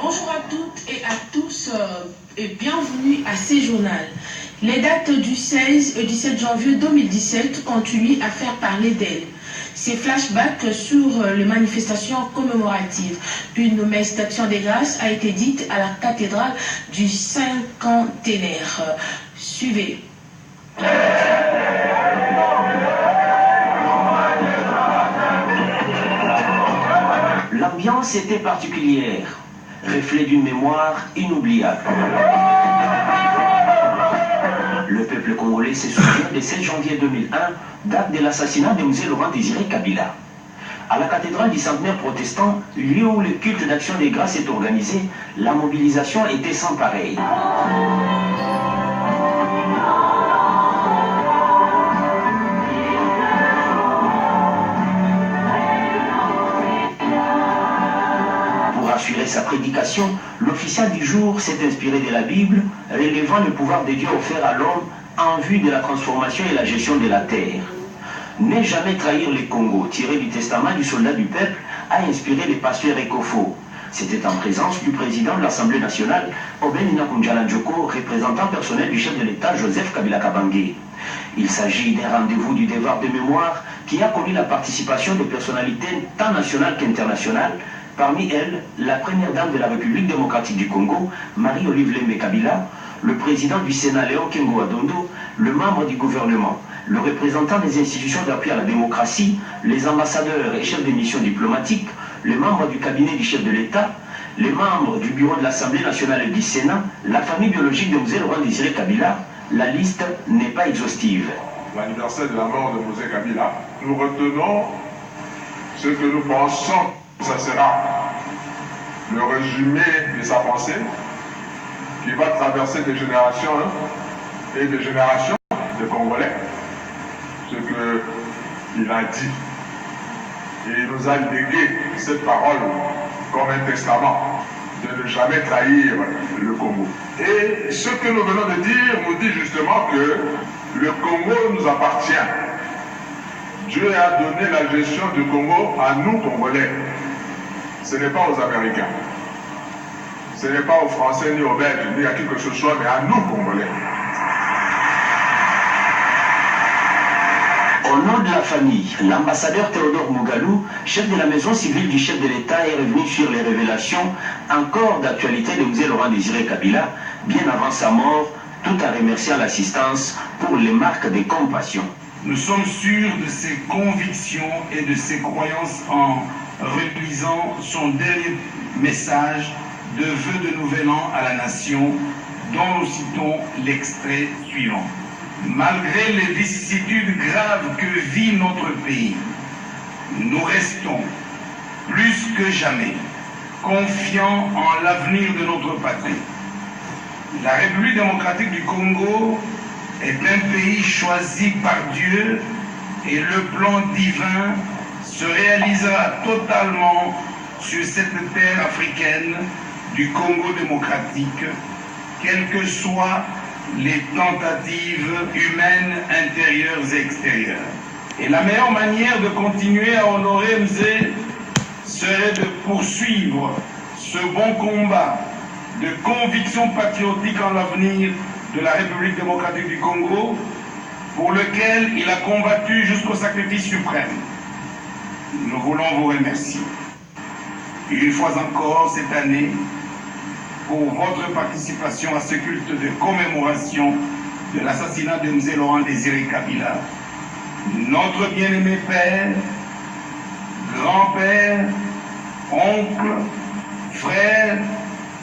Bonjour à toutes et à tous et bienvenue à ces journal. Les dates du 16 et 17 janvier 2017 continuent à faire parler d'elles. Ces flashbacks sur les manifestations commémoratives. Une messe d'action des grâces a été dite à la cathédrale du cinquantenaire. Suivez. L'ambiance était particulière, reflet d'une mémoire inoubliable. Le peuple congolais se souvient du 7 janvier 2001, date de l'assassinat de M. Laurent Désiré Kabila. À la cathédrale du centenaire protestant, lieu où le culte d'action des grâces est organisé, la mobilisation était sans pareil. Pour assurer sa prédication, l'officiant du jour s'est inspiré de la Bible, relevant le pouvoir de Dieu offert à l'homme en vue de la transformation et la gestion de la terre. Ne jamais trahir le Congo, tiré du testament du soldat du peuple, a inspiré le pasteur Ekofo. C'était en présence du président de l'Assemblée nationale, Obenina Kunjala Njoko, représentant personnel du chef de l'État, Joseph Kabila Kabange. Il s'agit d'un rendez-vous du devoir de mémoire qui a connu la participation de personnalités tant nationales qu'internationales. Parmi elles, la première dame de la République démocratique du Congo, Marie-Olive Lembe Kabila, le président du Sénat, Léon Kengo Adondo, le membre du gouvernement, le représentant des institutions d'appui à la démocratie, les ambassadeurs et chefs de mission diplomatiques, les membres du cabinet du chef de l'État, les membres du bureau de l'Assemblée nationale et du Sénat, la famille biologique de M. Laurent Désiré Kabila. La liste n'est pas exhaustive. L'anniversaire de la mort de M. Kabila, nous retenons ce que nous pensons. Ça sera le résumé de sa pensée qui va traverser des générations et des générations de Congolais. Ce qu'il a dit. Et il nous a légué cette parole comme un testament de ne jamais trahir le Congo. Et ce que nous venons de dire nous dit justement que le Congo nous appartient. Dieu a donné la gestion du Congo à nous, Congolais. Ce n'est pas aux Américains. Ce n'est pas aux Français, ni aux Belges, ni à qui que ce soit, mais à nous, Congolais. Au nom de la famille, l'ambassadeur Théodore Mougalou, chef de la maison civile du chef de l'État, est revenu sur les révélations encore d'actualité de M. Laurent Désiré Kabila, bien avant sa mort, tout en remerciant l'assistance pour les marques de compassion. Nous sommes sûrs de ses convictions et de ses croyances en relisant son dernier message de vœux de nouvel an à la nation, dont nous citons l'extrait suivant. Malgré les vicissitudes graves que vit notre pays, nous restons plus que jamais confiants en l'avenir de notre patrie. La République démocratique du Congo est un pays choisi par Dieu et le plan divin se réalisera totalement sur cette terre africaine du Congo démocratique, quelles que soient les tentatives humaines intérieures et extérieures. Et la meilleure manière de continuer à honorer Mzé serait de poursuivre ce bon combat de conviction patriotique en l'avenir de la République démocratique du Congo, pour lequel il a combattu jusqu'au sacrifice suprême. Nous voulons vous remercier une fois encore cette année pour votre participation à ce culte de commémoration de l'assassinat de M. Laurent Désiré Kabila, notre bien-aimé père, grand-père, oncle, frère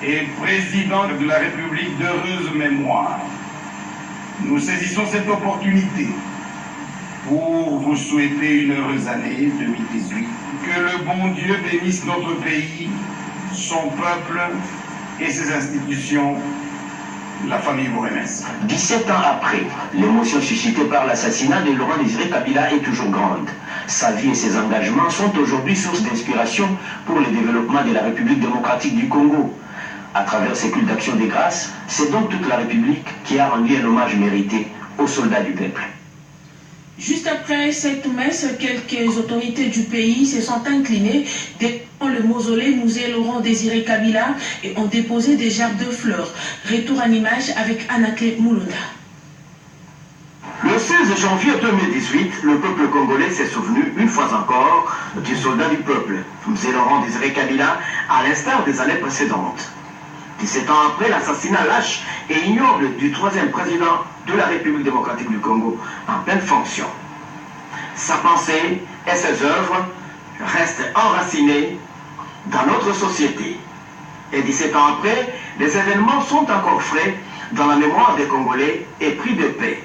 et président de la République d'heureuse mémoire. Nous saisissons cette opportunité pour vous souhaiter une heureuse année 2018. Que le bon Dieu bénisse notre pays, son peuple et ses institutions. La famille vous remercie. 17 ans après, l'émotion suscitée par l'assassinat de Laurent Désiré Kabila est toujours grande. Sa vie et ses engagements sont aujourd'hui source d'inspiration pour le développement de la République démocratique du Congo. À travers ces cultes d'action des grâces, c'est donc toute la République qui a rendu un hommage mérité aux soldats du peuple. Juste après cette messe, quelques autorités du pays se sont inclinées devant le mausolée Musée Laurent Désiré Kabila et ont déposé des gerbes de fleurs. Retour en image avec Anaké Moulunda. Le 16 janvier 2018, le peuple congolais s'est souvenu une fois encore du soldat du peuple, Musée Laurent Désiré Kabila, à l'instar des années précédentes. 17 ans après l'assassinat lâche et ignoble du troisième président de la République démocratique du Congo en pleine fonction. Sa pensée et ses œuvres restent enracinées dans notre société. Et 17 ans après, les événements sont encore frais dans la mémoire des Congolais épris de paix.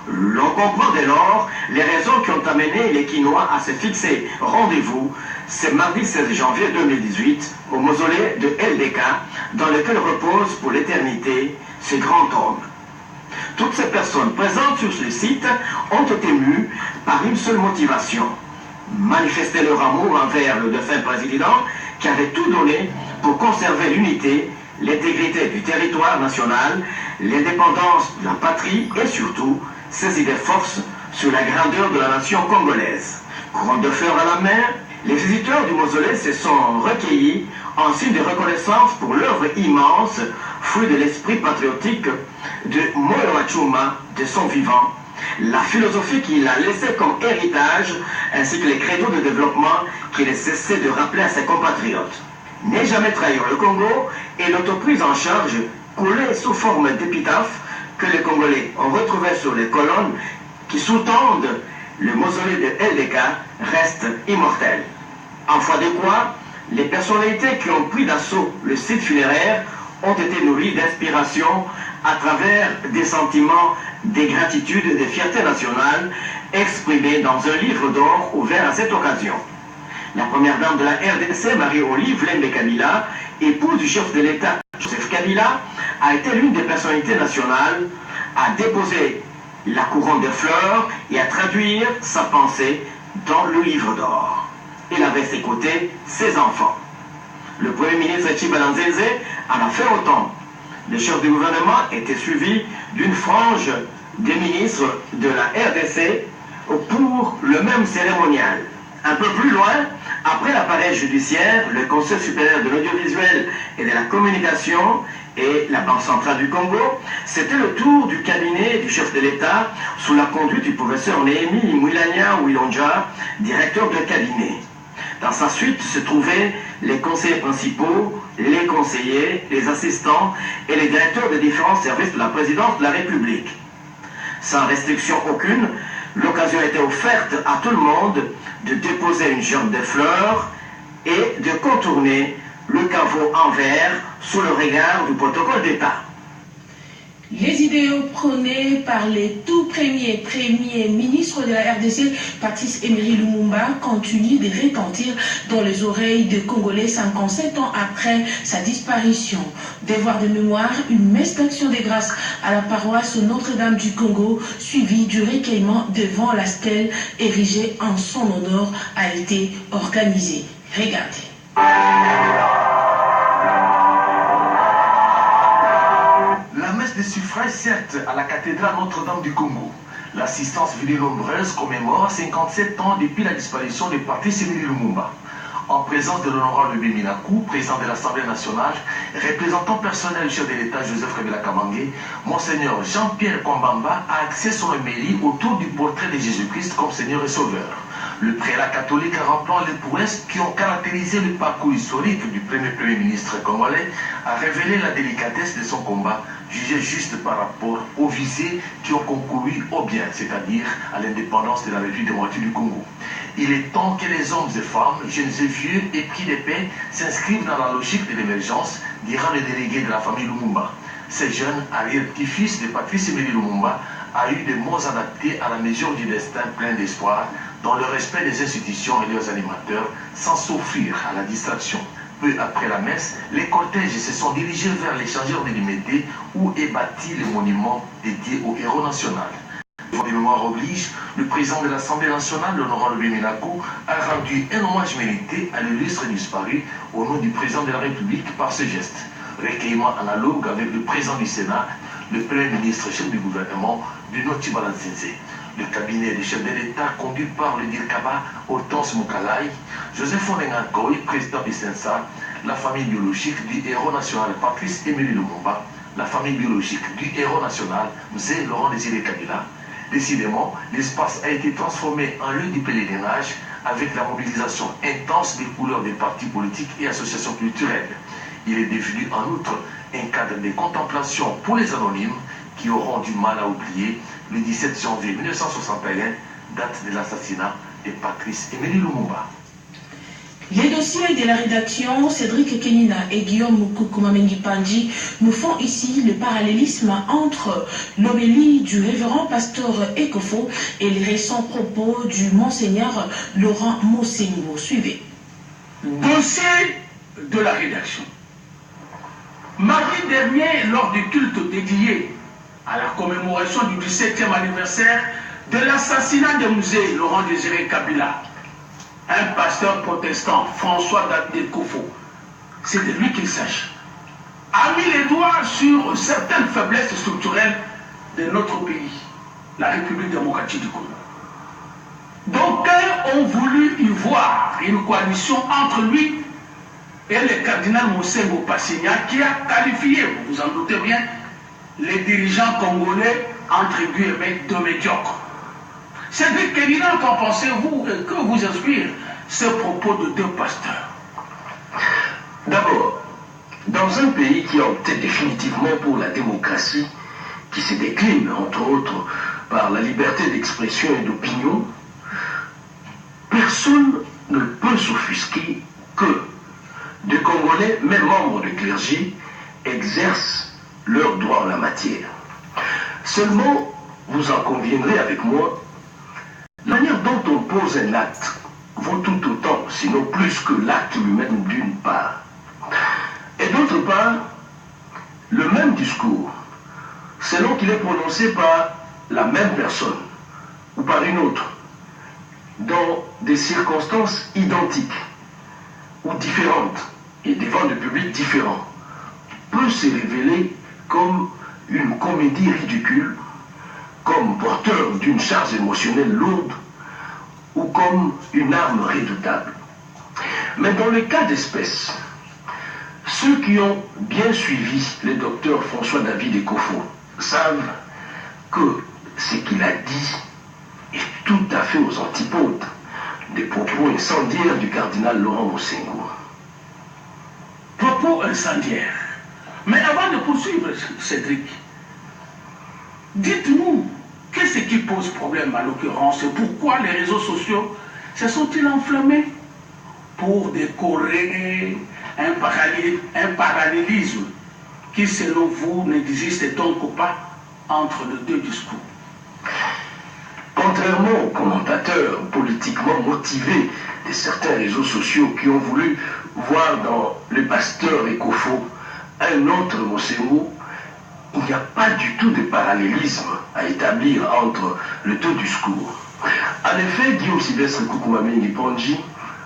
L'on comprend dès lors les raisons qui ont amené les Quinois à se fixer rendez-vous ce mardi 16 janvier 2018 au mausolée de LDK dans lequel repose pour l'éternité ce grand homme. Toutes ces personnes présentes sur ce site ont été mues par une seule motivation: manifester leur amour envers le défunt président qui avait tout donné pour conserver l'unité, l'intégrité du territoire national, l'indépendance de la patrie et surtout saisir des forces sur la grandeur de la nation congolaise. Couronne de fleurs à la main, les visiteurs du mausolée se sont recueillis en signe de reconnaissance pour l'œuvre immense, fruit de l'esprit patriotique de Moyo Achuma de son vivant, la philosophie qu'il a laissée comme héritage, ainsi que les credos de développement qu'il a cessé de rappeler à ses compatriotes. N'est jamais trahir le Congo et l'autoprise en charge coulée sous forme d'épitaphe que les Congolais ont retrouvé sur les colonnes qui sous-tendent le mausolée de LDK reste immortel. En foi de quoi, les personnalités qui ont pris d'assaut le site funéraire ont été nourries d'inspiration à travers des sentiments de gratitude et de fierté nationale exprimés dans un livre d'or ouvert à cette occasion. La première dame de la RDC, Marie-Olive Lembe Kabila, épouse du chef de l'État Joseph Kabila, a été l'une des personnalités nationales à déposer la couronne de fleurs et à traduire sa pensée dans le livre d'or. Il avait à ses côtés ses enfants. Le Premier ministre Chibalanzeze en a fait autant. Le chef du gouvernement était suivi d'une frange des ministres de la RDC pour le même cérémonial. Un peu plus loin, après l'appareil judiciaire, le Conseil supérieur de l'audiovisuel et de la communication et la Banque centrale du Congo, c'était le tour du cabinet du chef de l'État sous la conduite du professeur Néhémie Mwilanya Wilonja, directeur de cabinet. Dans sa suite se trouvaient les conseillers principaux, les conseillers, les assistants et les directeurs des différents services de la présidence de la République. Sans restriction aucune, l'occasion était offerte à tout le monde de déposer une gerbe de fleurs et de contourner le caveau en verre sous le regard du protocole d'État. Les idéaux prônés par les tout premiers ministres de la RDC, Patrice Emery Lumumba, continuent de retentir dans les oreilles des Congolais 57 ans après sa disparition. Devoir de mémoire, une messe d'action de grâce à la paroisse Notre-Dame du Congo, suivie du recueillement devant la stèle érigée en son honneur, a été organisée. Regardez. De suffrage, certes, à la cathédrale Notre-Dame du Congo. L'assistance venue nombreuse commémore 57 ans depuis la disparition de Patrice Emery Lumumba. En présence de l'honorable Beminakou, président de l'Assemblée nationale, représentant personnel du chef de l'État Joseph Kabila Kabange, Monseigneur Jean-Pierre Kwambamba a axé son homélie autour du portrait de Jésus-Christ comme Seigneur et Sauveur. Le prélat catholique, rappelant les prouesses qui ont caractérisé le parcours historique du premier ministre congolais, a révélé la délicatesse de son combat, jugé juste par rapport aux visées qui ont concouru au bien, c'est-à-dire à l'indépendance de la République démocratique du Congo. Il est temps que les hommes et femmes, jeunes et vieux, épris de paix, s'inscrivent dans la logique de l'émergence, dira le délégué de la famille Lumumba. Ces jeunes, arrière-petits-fils de Patrice Emery Lumumba, a eu des mots adaptés à la mesure du destin plein d'espoir, dans le respect des institutions et leurs animateurs, sans s'offrir à la distraction. Peu après la messe, les cortèges se sont dirigés vers l'échangeur de Limité où est bâti le monument dédié au héros national. Pour des mémoires oblige, le président de l'Assemblée nationale, l'honorable Beminakou, a rendu un hommage mérité à l'illustre disparu au nom du président de la République par ce geste. Recueillement analogue avec le président du Sénat, le Premier ministre chef du gouvernement, Bruno Chibalanzeze. Le cabinet des chefs de l'État conduit par le Dirkaba, Hortense Moukalai, Joseph Onengakoy, président du Sensa, la famille biologique du héros national Patrice Émile Lumumba, la famille biologique du héros national Mzee Laurent Désiré Kabila. Décidément, l'espace a été transformé en lieu du pèlerinage avec la mobilisation intense des couleurs des partis politiques et associations culturelles. Il est devenu en outre un cadre de contemplation pour les anonymes qui auront du mal à oublier le 17 janvier 1961, date de l'assassinat de Patrice Émile Lumumba. Les dossiers de la rédaction, Cédric Kenina et Guillaume Moukoukoumamengi Pandji nous font ici le parallélisme entre l'homélie du révérend pasteur Ekofo et les récents propos du monseigneur Laurent Mosengo. Suivez. Dossier de la rédaction. Mardi dernier, lors du culte dédié à la commémoration du 17e anniversaire de l'assassinat de Mzee Laurent Désiré Kabila, un pasteur protestant, François Ekofo, c'est de lui qu'il s'agit, a mis les doigts sur certaines faiblesses structurelles de notre pays, la République démocratique du Congo. D'aucuns ont voulu y voir une coalition entre lui et le cardinal Mosengo Passigna qui a qualifié, vous vous en doutez bien, les dirigeants congolais entre guillemets de médiocres. Cédric Kenina, qu'en pensez-vous et que vous inspire ce propos de deux pasteurs? D'abord, dans un pays qui a opté définitivement pour la démocratie, qui se décline entre autres par la liberté d'expression et d'opinion, personne ne peut s'offusquer que des Congolais, même membres du clergé, exercent leurs droits en la matière. Seulement, vous en conviendrez avec moi, la manière dont on pose un acte vaut tout autant, sinon plus que l'acte lui-même d'une part. Et d'autre part, le même discours, selon qu'il est prononcé par la même personne ou par une autre, dans des circonstances identiques ou différentes et devant des publics différents, peut se révéler comme une comédie ridicule, comme porteur d'une charge émotionnelle lourde ou comme une arme redoutable. Mais dans le cas d'espèce, ceux qui ont bien suivi le docteur François-David Ekofo savent que ce qu'il a dit est tout à fait aux antipodes des propos incendiaires du cardinal Laurent Mosengo. Propos incendiaires. Mais avant de poursuivre, Cédric, dites-nous, qu'est-ce qui pose problème à l'occurrence? Pourquoi les réseaux sociaux se sont-ils enflammés pour décorer un parallélisme qui, selon vous, n'existe donc pas entre les deux discours? Contrairement aux commentateurs politiquement motivés de certains réseaux sociaux qui ont voulu voir dans le pasteur Ekofo un autre Mosengo, il n'y a pas du tout de parallélisme à établir entre les deux discours. En effet, Guillaume Sylvestre Moukoukoumamengi Pandji,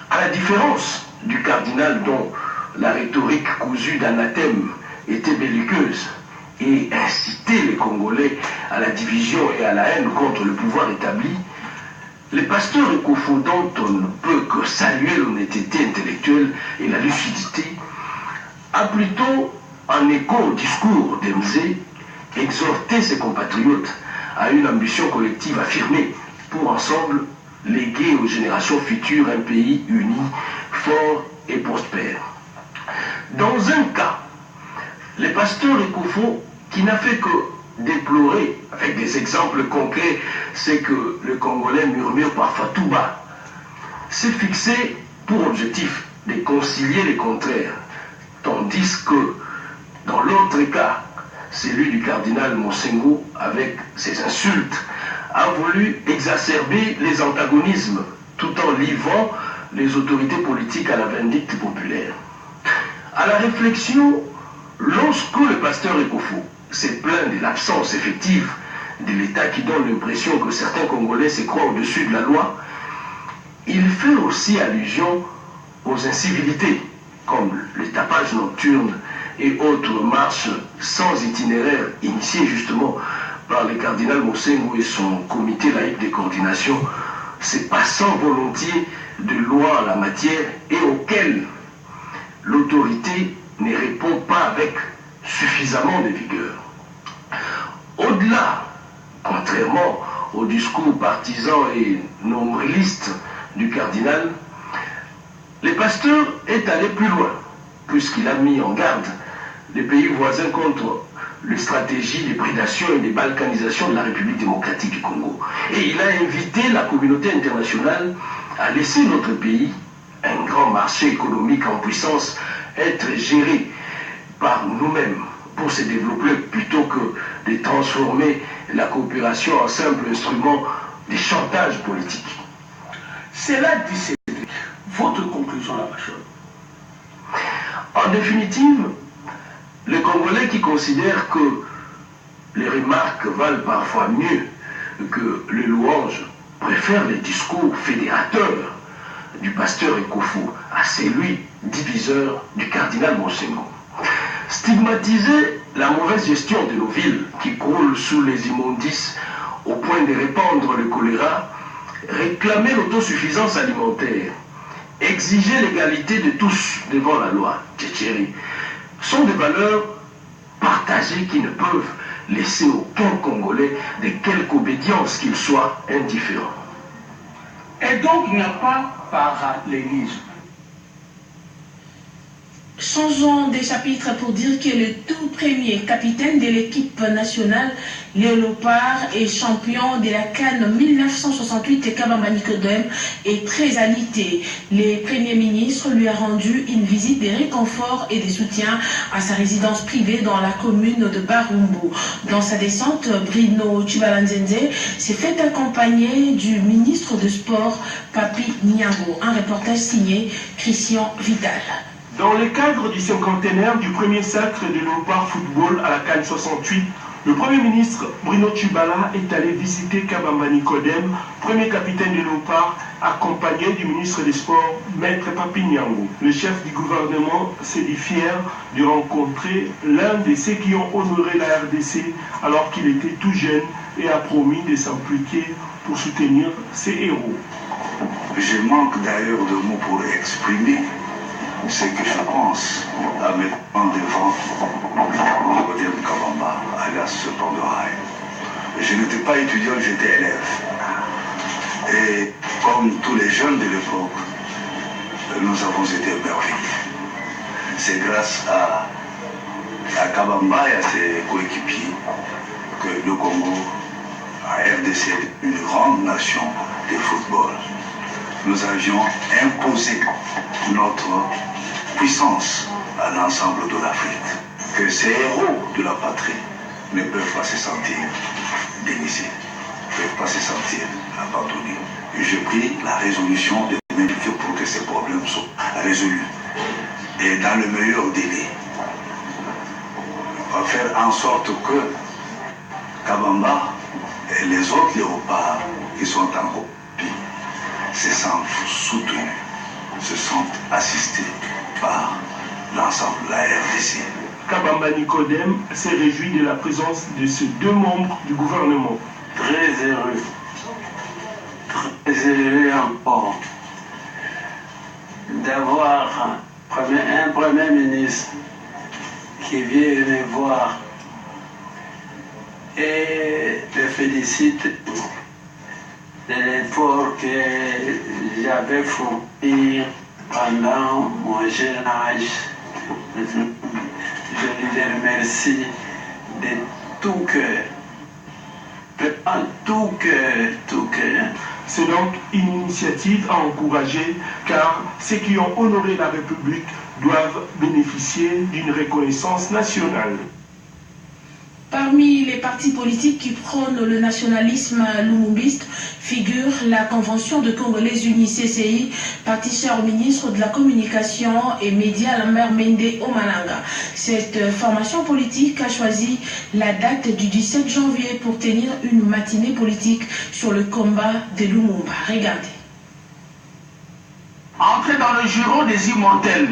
à la différence du cardinal dont la rhétorique cousue d'anathème était belliqueuse et incitait les Congolais à la division et à la haine contre le pouvoir établi, le pasteur Ekofo, dont on ne peut que saluer l'honnêteté intellectuelle et la lucidité, a plutôt, en écho au discours d'Mzee, exhorté ses compatriotes à une ambition collective affirmée pour ensemble léguer aux générations futures un pays uni, fort et prospère. Dans un cas, le pasteur Ekofo, qui n'a fait que déplorer, avec des exemples concrets, c'est que le Congolais murmure parfois tout bas, s'est fixé pour objectif de concilier les contraires, tandis que dans l'autre cas, celui du cardinal Mosengo, avec ses insultes, a voulu exacerber les antagonismes tout en livrant les autorités politiques à la vindicte populaire. À la réflexion, lorsque le pasteur Ekofo s'est plaint de l'absence effective de l'État qui donne l'impression que certains Congolais se croient au-dessus de la loi, il fait aussi allusion aux incivilités, comme le tapage nocturne et autres marches sans itinéraire initiées justement par le cardinal Mosengo et son comité laïque de coordination, se passant volontiers de loi en la matière et auquel l'autorité ne répond pas avec suffisamment de vigueur. Au-delà, contrairement au discours partisan et nombriliste du cardinal, le pasteur est allé plus loin, puisqu'il a mis en garde les pays voisins contre les stratégies de prédation et de balkanisation de la République démocratique du Congo. Et il a invité la communauté internationale à laisser notre pays, un grand marché économique en puissance, être géré par nous-mêmes pour se développer plutôt que de transformer la coopération en simple instrument de chantage politique. Cela dit, Cédric, votre conclusion là, ma chère. En définitive, les Congolais qui considèrent que les remarques valent parfois mieux que les louanges préfèrent les discours fédérateurs du pasteur Ekofo à celui diviseur du cardinal Mosengo. Stigmatiser la mauvaise gestion de nos villes qui croulent sous les immondices au point de répandre le choléra, réclamer l'autosuffisance alimentaire, exiger l'égalité de tous devant la loi, Tchétchéri, sont des valeurs partagées qui ne peuvent laisser aucun Congolais, de quelque obédience qu'il soit, indifférent. Et donc il n'y a pas parallélisme. Changeons de chapitre pour dire que le tout premier capitaine de l'équipe nationale, Léopard, et champion de la CAN 1968 Kabamba Nicodème, est très alité. Le Premier ministre lui a rendu une visite de réconfort et de soutien à sa résidence privée dans la commune de Barumbu. Dans sa descente, Bruno Chibalanzenze s'est fait accompagner du ministre de Sport, Papi Niango. Un reportage signé Christian Vidal. Dans le cadre du cinquantenaire du premier sacre de Léopard Football à la CAN 68, le Premier ministre Bruno Tshibala est allé visiter Kabamba Nicodème, premier capitaine de Léopard, accompagné du ministre des Sports, Maître Papi Niango. Le chef du gouvernement s'est dit fier de rencontrer l'un de ceux qui ont honoré la RDC alors qu'il était tout jeune et a promis de s'impliquer pour soutenir ses héros. Je manque d'ailleurs de mots pour exprimer ce que je pense à mettre en devant Nicodème Kabamba, alias Pandoraï. Je n'étais pas étudiant, j'étais élève. Et comme tous les jeunes de l'époque, nous avons été émerveillés. C'est grâce à Kabamba et à ses coéquipiers que le Congo, à RDC, une grande nation de football, nous avions imposé notre puissance à l'ensemble de l'Afrique. Que ces héros de la patrie ne peuvent pas se sentir délaissés, ne peuvent pas se sentir abandonnés. Et je prie la résolution de m'impliquer pour que ces problèmes soient résolus. Et dans le meilleur délai, on va faire en sorte que Kabamba et les autres léopards qui sont en copie se sentent soutenus, se sentent assistés par l'ensemble de la RDC. Kabamba Nicodème s'est réjoui de la présence de ces deux membres du gouvernement. Très heureux encore d'avoir un premier ministre qui vient me voir et le félicite de l'effort que j'avais fourni pendant mon jeune âge. Je lui remercie de tout cœur. Tout cœur. C'est donc une initiative à encourager car ceux qui ont honoré la République doivent bénéficier d'une reconnaissance nationale. Parmi les partis politiques qui prônent le nationalisme lumumbiste figure la Convention de Congolais Unis CCI, parti cher au ministre de la Communication et Médias Lambert Mende Omalanga. Cette formation politique a choisi la date du 17 janvier pour tenir une matinée politique sur le combat de Lumumba. Regardez. Entrer dans le giron des immortels,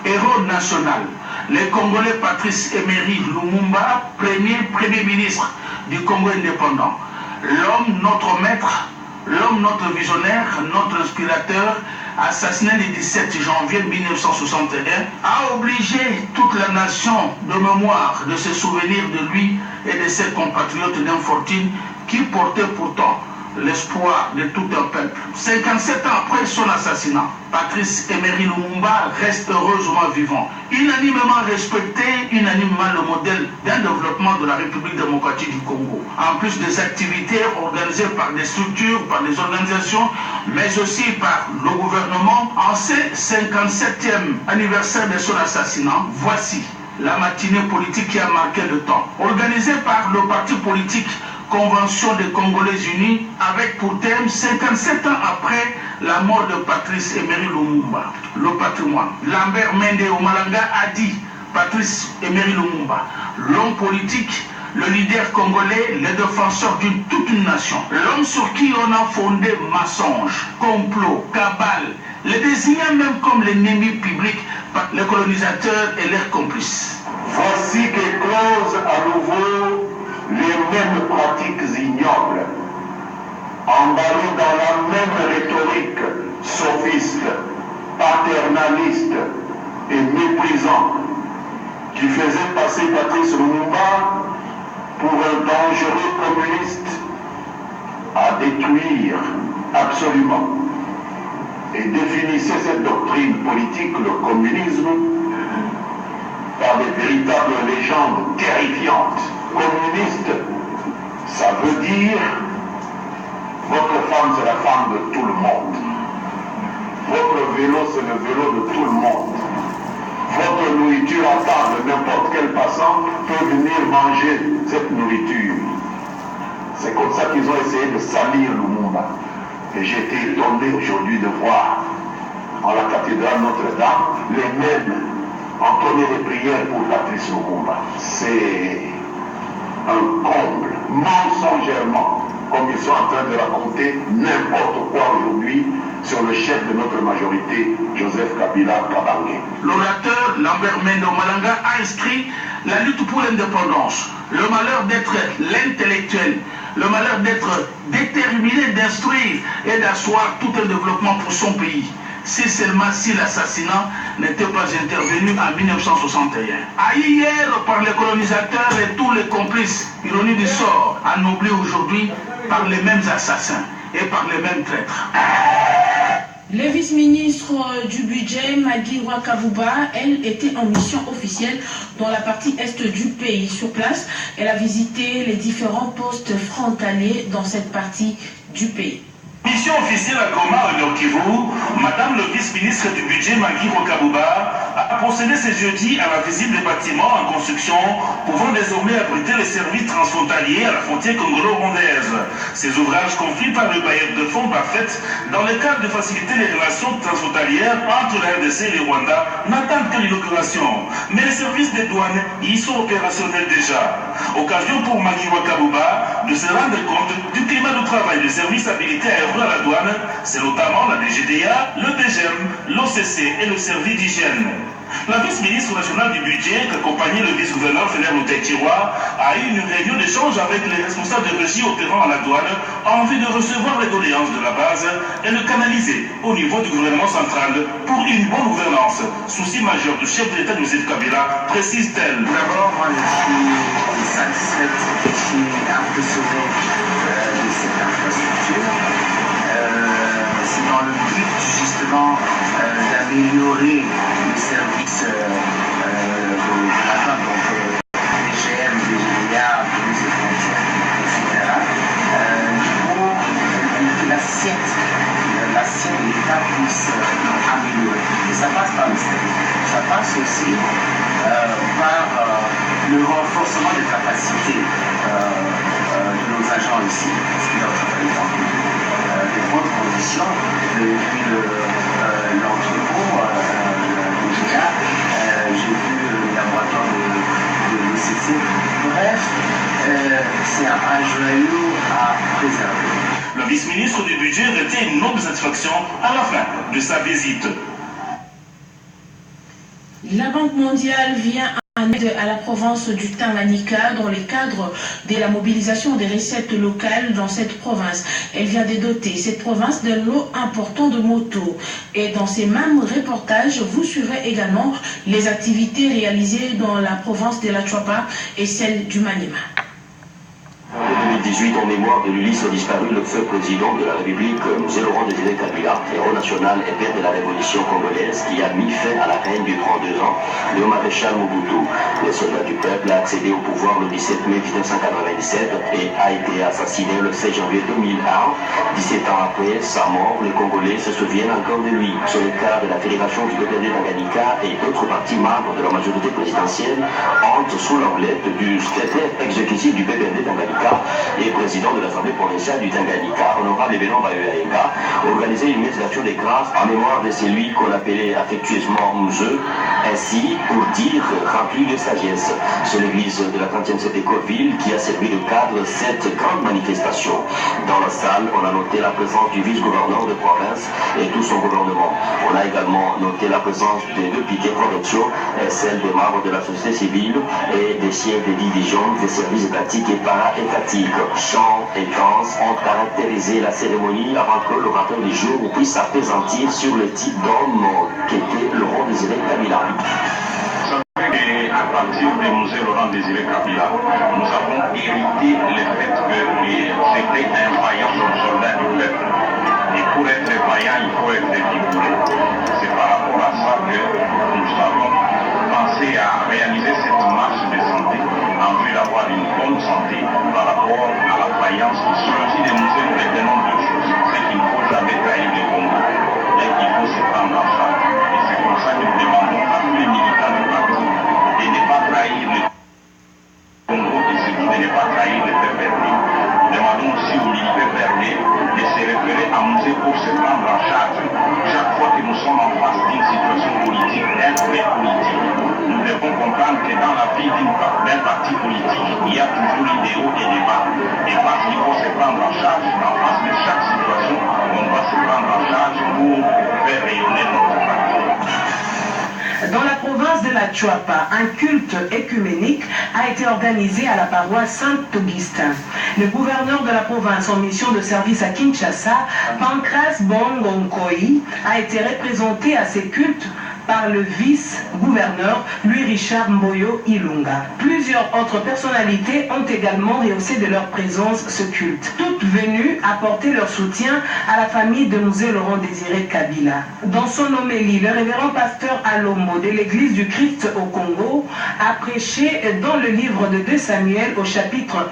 héros national, le Congolais Patrice Emery Lumumba, premier ministre du Congo indépendant. L'homme, notre maître, l'homme, notre visionnaire, notre inspirateur, assassiné le 17 janvier 1961, a obligé toute la nation de mémoire de se souvenir de lui et de ses compatriotes d'infortune qui portaient pourtant l'espoir de tout un peuple. 57 ans après son assassinat, Patrice Emery Lumumba reste heureusement vivant, unanimement respecté, unanimement le modèle d'un développement de la République démocratique du Congo. En plus des activités organisées par des structures, par des organisations, mais aussi par le gouvernement, en ce 57e anniversaire de son assassinat, voici la matinée politique qui a marqué le temps. Organisée par le parti politique Convention des Congolais Unis, avec pour thème 57 ans après la mort de Patrice Emery Lumumba. Le patrimoine. Lambert Mende Omalanga a dit Patrice Emery Lumumba, l'homme politique, le leader congolais, le défenseur d'une toute une nation. L'homme sur qui on a fondé mensonges, complots, cabales, le désignant même comme l'ennemi public par les colonisateurs et leurs complices. Voici qu'éclosent à nouveau les mêmes pratiques ignobles, emballées dans la même rhétorique sophiste, paternaliste et méprisante, qui faisait passer Patrice Lumumba pour un dangereux communiste à détruire absolument, et définissait cette doctrine politique, le communisme, par des véritables légendes terrifiantes. Communiste, ça veut dire votre femme c'est la femme de tout le monde, votre vélo c'est le vélo de tout le monde, votre nourriture à table, n'importe quel passant peut venir manger cette nourriture. C'est comme ça qu'ils ont essayé de salir Lumumba. Et j'ai été étonné aujourd'hui de voir en la cathédrale Notre-Dame les mêmes entonner des prières pour Patrice Lumumba. C'est un comble, mensongèrement, comme ils sont en train de raconter n'importe quoi aujourd'hui sur le chef de notre majorité, Joseph Kabila Kabange. L'orateur Lambert Mende Omalanga a inscrit la lutte pour l'indépendance, le malheur d'être l'intellectuel, le malheur d'être déterminé d'instruire et d'asseoir tout un développement pour son pays. Si seulement si l'assassinat n'était pas intervenu en 1961. Haï hier par les colonisateurs et tous les complices, ironie du sort, anoblis aujourd'hui par les mêmes assassins et par les mêmes traîtres. Le vice-ministre du budget, Magui Rwakabuba, elle était en mission officielle dans la partie est du pays. Sur place, elle a visité les différents postes frontaliers dans cette partie du pays. Mission officielle à Goma, au Nord Kivu, Madame le vice-ministre du budget, Magui Rwakabuba, a procédé ce jeudi à la visite des bâtiments en construction pouvant désormais abriter les services transfrontaliers à la frontière congolo-rwandaise. Ces ouvrages confiés par le bailleur de fonds BAFET dans le cadre de faciliter les relations transfrontalières entre la RDC et le Rwanda n'attendent que l'inauguration. Mais les services des douanes y sont opérationnels déjà. Occasion pour Magui Rwakabuba de se rendre compte du climat de travail des services habilités à œuvrer à la douane, c'est notamment la DGDA, le DGM, l'OCC et le service d'hygiène. La vice-ministre nationale du budget, accompagnée le vice-gouverneur Fédéral Tiroir, a eu une réunion d'échange avec les responsables de régie opérant à la douane en vue de recevoir les doléances de la base et de canaliser au niveau du gouvernement central pour une bonne gouvernance. Souci majeur du chef de l'État Joseph Kabila, précise-t-elle. D'abord, moi je suis satisfaite, je suis impressionné de cette infrastructure. C'est dans le but justement d'améliorer les services de la douane, donc DGM, DGDA, police de frontières, etc. Pour que l'assiette de l'État puisse améliorer. Et ça passe par le service. Ça passe aussi par le renforcement des capacités de nos agents ici, parce qu'ils doivent travailler dans des bonnes conditions depuis l'entrepôt, déjà, j'ai vu le laboratoire de l'OCC. Bref, c'est un joyau à préserver. Le vice-ministre du budget retient une noble satisfaction à la fin de sa visite. La Banque mondiale vient en aide à la province du Tanganyika dans le cadre de la mobilisation des recettes locales dans cette province. Elle vient de doter cette province d'un lot important de motos. Et dans ces mêmes reportages, vous suivrez également les activités réalisées dans la province de la Chouapa et celle du Maniema. En 2018, en mémoire de l'Ulysse disparu, le feu président de la République, Mzee Laurent Désiré Kabila, héros national et père de la révolution congolaise, qui a mis fin à la règne du 32 ans, le maréchal Mobutu. Le soldat du peuple a accédé au pouvoir le 17 mai 1997 et a été assassiné le 16 janvier 2001. 17 ans après sa mort, les Congolais se souviennent encore de lui. Sur le cas de la fédération du PPRD Tanganyika et d'autres partis membres de la majorité présidentielle entrent sous l'emblème du secrétaire exécutif du PPRD Tanganyika et président de l'Assemblée provinciale du Tanganyika, honorable Benoît Bayoyaenga, organisé une messe d'action de grâce en mémoire de celui qu'on appelait affectueusement Mzee, ainsi pour dire rempli de sagesse. C'est l'église de la 30e Sétécoville qui a servi de cadre cette grande manifestation. Dans la salle, on a noté la présence du vice-gouverneur de province et tout son gouvernement. On a également noté la présence des députés provinciaux et celle des membres de la société civile et des chefs des divisions des services étatiques et para-étatiques. Chants et danses ont caractérisé la cérémonie avant que l'orateur du jour puisse s'appesantir sur le type d'homme qu'était Laurent Désiré Kabila. À partir de Mzee Laurent Désiré Kabila, nous avons hérité le fait que c'était un vaillant soldat du peuple. Et pour être vaillant, il faut être vigoureux. C'est par rapport à ça que nous avons pensé à réaliser cette marche de santé en vue d'avoir une bonne santé par rapport à la vaillance. Ici de Mzee, nous retenons deux choses. C'est qu'il ne faut jamais trahir le Congo et qu'il faut se prendre en charge. Et c'est pour ça que nous demandons à tous les militants du parti de ne pas trahir le Congo et surtout de ne pas trahir le PPRD. Nous demandons aussi aux militaires PPRD de se référer à Mzee pour se prendre en charge chaque fois que nous sommes en face d'une situation politique, d'un fait politique. Nous devons comprendre que dans la vie d'un parti politique, il y a toujours idéaux et débats. Et parce qu'il faut se prendre en charge, en face de chaque situation, on doit se prendre en charge pour faire rayonner notre parti. Dans la province de la Chouapa, un culte écuménique a été organisé à la paroisse Saint-Augustin. Le gouverneur de la province en mission de service à Kinshasa, Pancras Bongonkoi, a été représenté à ces cultes par le vice-gouverneur Louis-Richard Mboyo Ilunga. Plusieurs autres personnalités ont également rehaussé de leur présence ce culte, toutes venues apporter leur soutien à la famille de Mzee Laurent Désiré Kabila. Dans son homélie, le révérend pasteur Alombo de l'église du Christ au Congo a prêché dans le livre de 2 Samuel au chapitre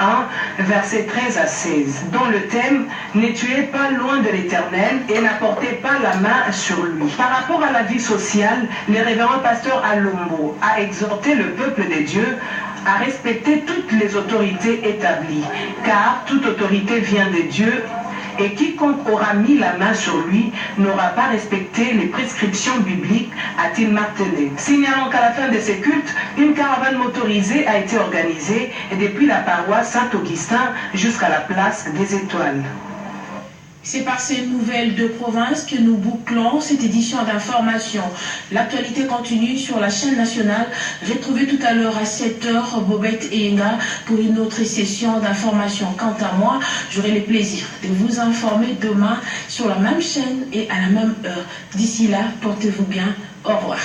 1, versets 13 à 16, dont le thème « Ne tuez pas loin de l'Éternel et n'apportez pas la main sur lui ». Par rapport à la vie sociale, le révérend pasteur Alombo a exhorté le peuple de Dieu à respecter toutes les autorités établies, car toute autorité vient de Dieu et quiconque aura mis la main sur lui n'aura pas respecté les prescriptions bibliques, a-t-il martelé. Signalons qu'à la fin de ces cultes, une caravane motorisée a été organisée depuis la paroisse Saint-Augustin jusqu'à la place des Étoiles. C'est par ces nouvelles de province que nous bouclons cette édition d'information. L'actualité continue sur la chaîne nationale. Retrouvez tout à l'heure à 7h Bobette et Enga pour une autre session d'information. Quant à moi, j'aurai le plaisir de vous informer demain sur la même chaîne et à la même heure. D'ici là, portez-vous bien. Au revoir.